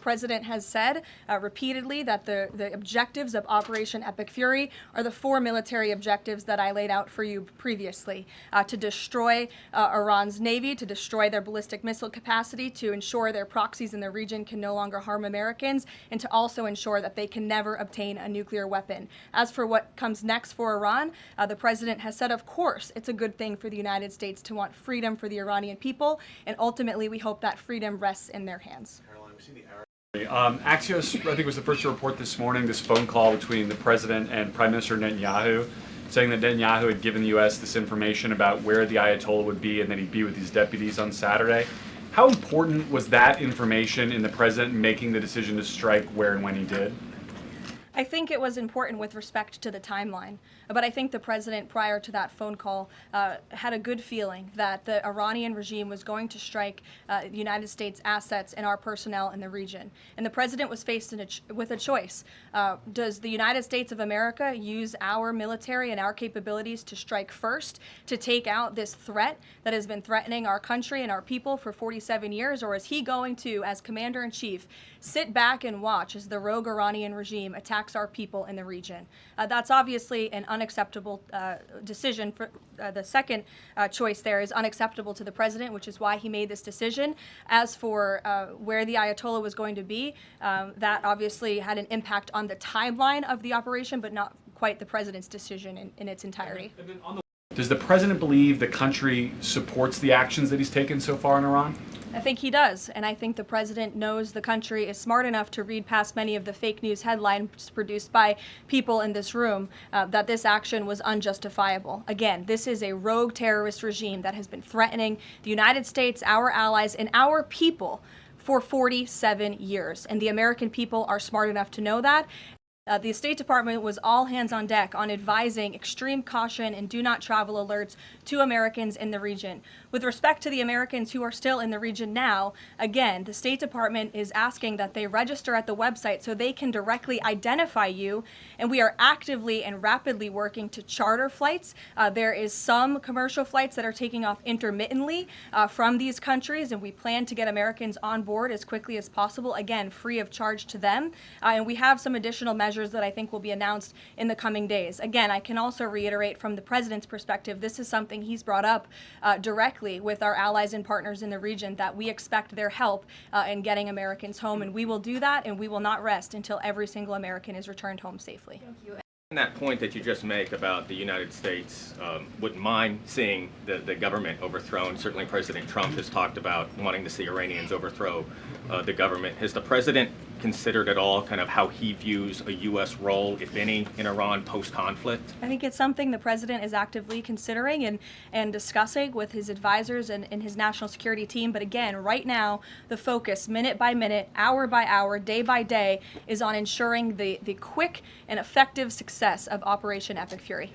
president has said repeatedly that the objectives of Operation Epic Fury are the 4 military objectives that I laid out for you previously: to destroy Iran's navy, to destroy their ballistic missile capacity, to ensure their proxies in the region can no longer harm Americans, and to also ensure that they can never obtain a nuclear weapon. As for what comes next for Iran, the president has said, of course, it's a good thing for the United States to want freedom for the Iranian people, and ultimately we hope that freedom rests in their hands. Karoline, we've seen the Axios, I think, was the first to report this morning this phone call between the president and Prime Minister Netanyahu, saying that Netanyahu had given the U.S. this information about where the Ayatollah would be and that he'd be with these deputies on Saturday. How important was that information in the president making the decision to strike where and when he did? I think it was important with respect to the timeline, but I think the president, prior to that phone call, had a good feeling that the Iranian regime was going to strike the United States assets and our personnel in the region. And the president was faced with a choice. Does the United States of America use our military and our capabilities to strike first, to take out this threat that has been threatening our country and our people for 47 years, or is he going to, as commander-in-chief, sit back and watch as the rogue Iranian regime attacks our people in the region? That's obviously an unacceptable decision. For the second choice there is unacceptable to the president, which is why he made this decision. As for where the Ayatollah was going to be, that obviously had an impact on the timeline of the operation, but not quite the president's decision in its entirety. Does the president believe the country supports the actions that he's taken so far in Iran? I think he does, and I think the president knows the country is smart enough to read past many of the fake news headlines produced by people in this room that this action was unjustifiable. Again, this is a rogue terrorist regime that has been threatening the United States, our allies, and our people for 47 years, and the American people are smart enough to know that. The State Department was all hands on deck on advising extreme caution and do not travel alerts to Americans in the region. With respect to the Americans who are still in the region now, again, the State Department is asking that they register at the website so they can directly identify you, and we are actively and rapidly working to charter flights. There is some commercial flights that are taking off intermittently from these countries, and we plan to get Americans on board as quickly as possible, again, free of charge to them. And we have some additional measures that I think will be announced in the coming days. Again, I can also reiterate from the president's perspective, this is something he's brought up directly with our allies and partners in the region, that we expect their help in getting Americans home, and we will do that, and we will not rest until every single American is returned home safely. Thank you. That point that you just make about the United States wouldn't mind seeing the government overthrown. Certainly President Trump has talked about wanting to see Iranians overthrow the government. Has the president considered at all kind of how he views a U.S. role, if any, in Iran post-conflict? I think it's something the president is actively considering and discussing with his advisors and his national security team. But again, right now, the focus, minute by minute, hour by hour, day by day, is on ensuring the quick and effective success of Operation Epic Fury.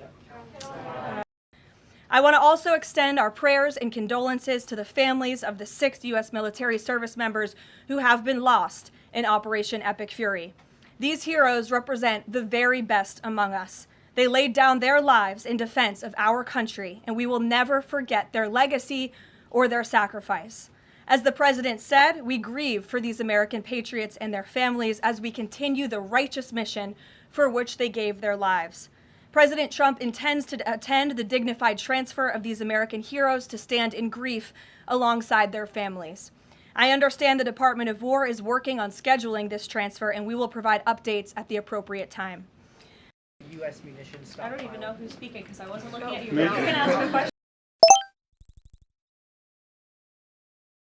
I want to also extend our prayers and condolences to the families of the 6 U.S. military service members who have been lost in Operation Epic Fury. These heroes represent the very best among us. They laid down their lives in defense of our country, and we will never forget their legacy or their sacrifice. As the president said, we grieve for these American patriots and their families as we continue the righteous mission for which they gave their lives. President Trump intends to attend the dignified transfer of these American heroes to stand in grief alongside their families. I understand the Department of War is working on scheduling this transfer, and we will provide updates at the appropriate time. U.S. munitions I don't even know who's speaking because I wasn't looking at you. You can ask a question.